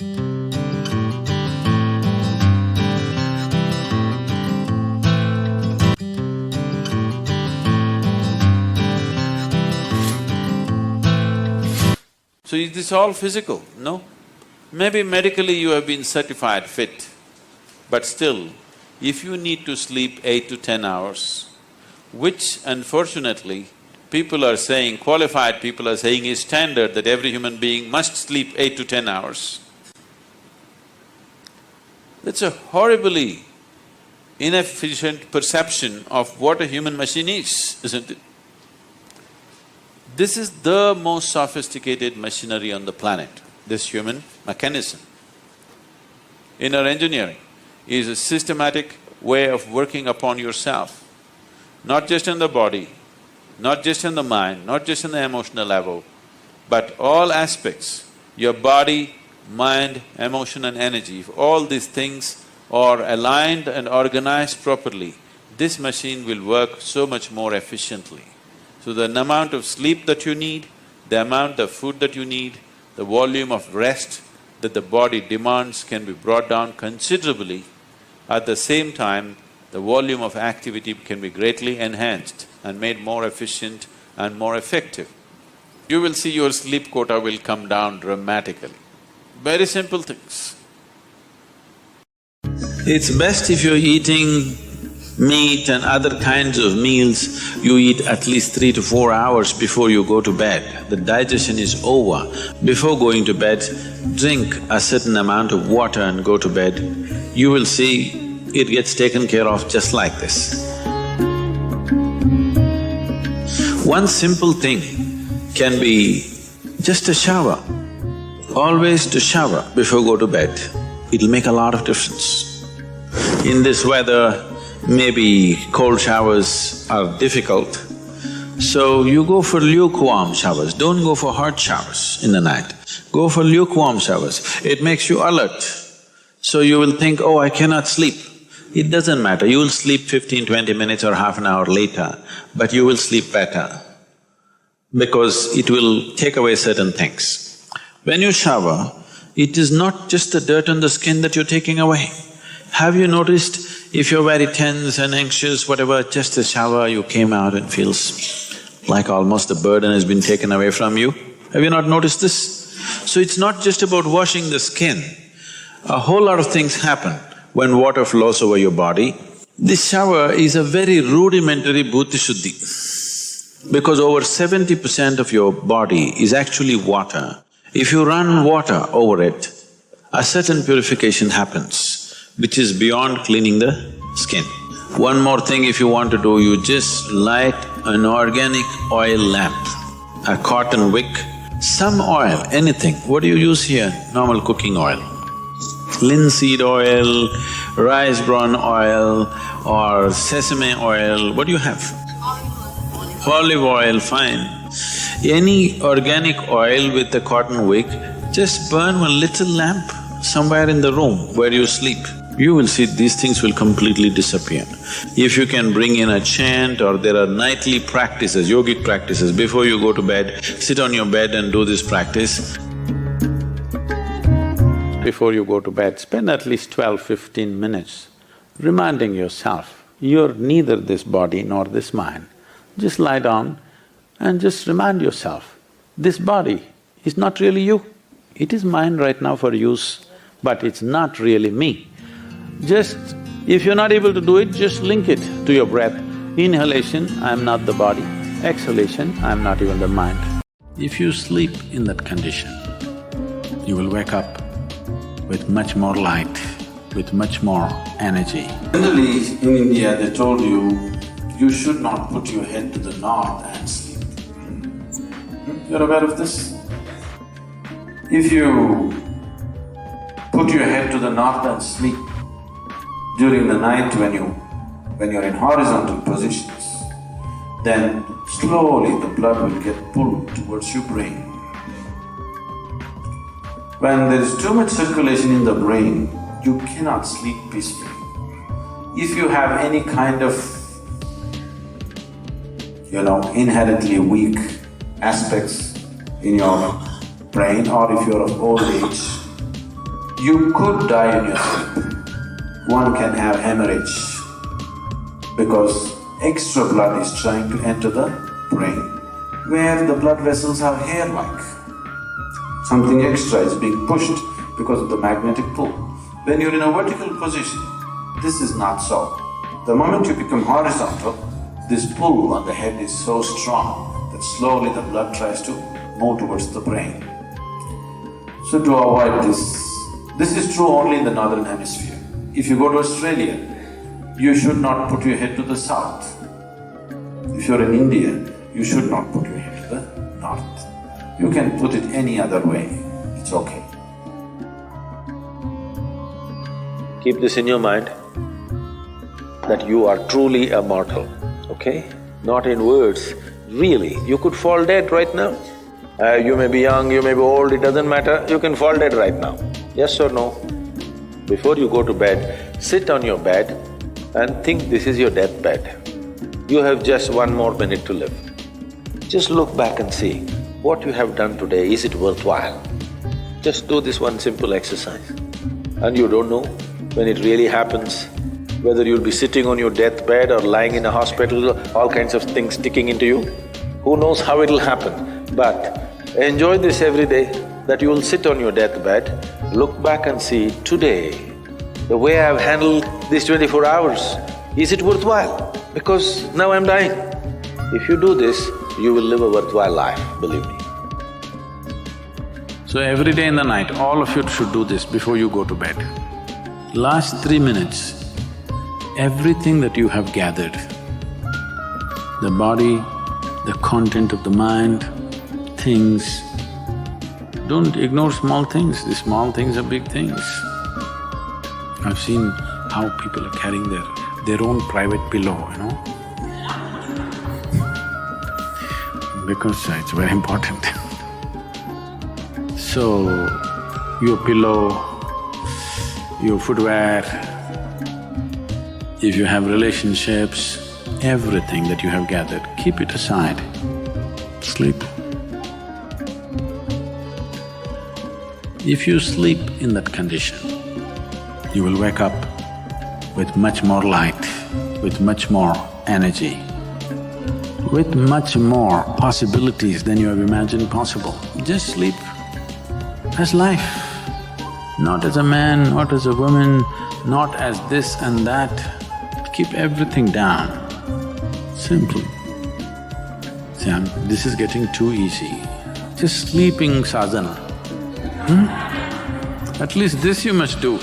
So is this all physical? No. Maybe medically you have been certified fit, but still, if you need to sleep 8 to 10 hours, which unfortunately people are saying, qualified people are saying is standard that every human being must sleep 8 to 10 hours. That's a horribly inefficient perception of what a human machine is, isn't it? This is the most sophisticated machinery on the planet, this human mechanism. Inner engineering is a systematic way of working upon yourself, not just in the body, not just in the mind, not just in the emotional level, but all aspects, your body, mind, emotion and energy. If all these things are aligned and organized properly, this machine will work so much more efficiently. So the amount of sleep that you need, the amount of food that you need, the volume of rest that the body demands can be brought down considerably. At the same time, the volume of activity can be greatly enhanced and made more efficient and more effective. You will see your sleep quota will come down dramatically. Very simple things. It's best if you're eating meat and other kinds of meals, you eat at least 3 to 4 hours before you go to bed. The digestion is over. Before going to bed, drink a certain amount of water and go to bed. You will see it gets taken care of just like this. One simple thing can be just a shower. Always to shower before go to bed. It'll make a lot of difference. In this weather, maybe cold showers are difficult, so you go for lukewarm showers, don't go for hot showers in the night. Go for lukewarm showers, it makes you alert. So you will think, oh, I cannot sleep. It doesn't matter, you will sleep 15–20 minutes or half an hour later, but you will sleep better because it will take away certain things. When you shower, it is not just the dirt on the skin that you're taking away. Have you noticed if you're very tense and anxious, whatever, just a shower, you came out and feels like almost the burden has been taken away from you? Have you not noticed this? So it's not just about washing the skin. A whole lot of things happen when water flows over your body. This shower is a very rudimentary buddhi shuddhi because over 70% of your body is actually water. If you run water over it, a certain purification happens, which is beyond cleaning the skin. One more thing if you want to do, you just light an organic oil lamp, a cotton wick, some oil, anything. What do you use here? Normal cooking oil. Linseed oil, rice bran oil or sesame oil, what do you have? Olive oil, fine. Any organic oil with a cotton wick, just burn one little lamp somewhere in the room where you sleep. You will see these things will completely disappear. If you can bring in a chant or there are nightly practices, yogic practices, before you go to bed, sit on your bed and do this practice. Before you go to bed, spend at least 12–15 minutes reminding yourself, you're neither this body nor this mind. Just lie down and just remind yourself, this body is not really you. It is mine right now for use, but it's not really me. Just, if you're not able to do it, just link it to your breath. Inhalation, I'm not the body. Exhalation, I'm not even the mind. If you sleep in that condition, you will wake up with much more light, with much more energy. Generally, in India, they told you, you should not put your head to the north and sleep. You're aware of this? If you put your head to the north and sleep, during the night when you're in horizontal positions, then slowly the blood will get pulled towards your brain. When there is too much circulation in the brain, you cannot sleep peacefully. If you have any kind of, inherently weak aspects in your brain, or if you're of old age, You could die in your sleep. One can have hemorrhage because extra blood is trying to enter the brain, where the blood vessels are hair-like. Something extra is being pushed because of the magnetic pull. When you're in a vertical position, this is not so. The moment you become horizontal, this pull on the head is so strong that slowly the blood tries to move towards the brain. So to avoid this is true only in the northern hemisphere. If you go to Australia, you should not put your head to the south. If you're in India, you should not put your head to the north. You can put it any other way, it's okay. Keep this in your mind, that you are truly a mortal, okay? Not in words, really. You could fall dead right now. You may be young, you may be old, it doesn't matter, you can fall dead right now. Yes or no? Before you go to bed, sit on your bed and think this is your deathbed. You have just 1 more minute to live. Just look back and see what you have done today, is it worthwhile? Just do this one simple exercise. And you don't know when it really happens, whether you'll be sitting on your deathbed or lying in a hospital, all kinds of things sticking into you. Who knows how it'll happen, but enjoy this every day, that you will sit on your deathbed, look back and see, today, the way I've handled these 24 hours, is it worthwhile? Because now I'm dying. If you do this, you will live a worthwhile life, believe me. So every day in the night, all of you should do this before you go to bed. Last 3 minutes, everything that you have gathered, the body, the content of the mind, things, don't ignore small things, these small things are big things. I've seen how people are carrying their own private pillow, you know, because it's very important. So, your pillow, your footwear, if you have relationships, everything that you have gathered, keep it aside, sleep. If you sleep in that condition, you will wake up with much more light, with much more energy, with much more possibilities than you have imagined possible. Just sleep as life, not as a man, not as a woman, not as this and that. Keep everything down, simply. See, this is getting too easy. Just sleeping sadhana. At least this you must do.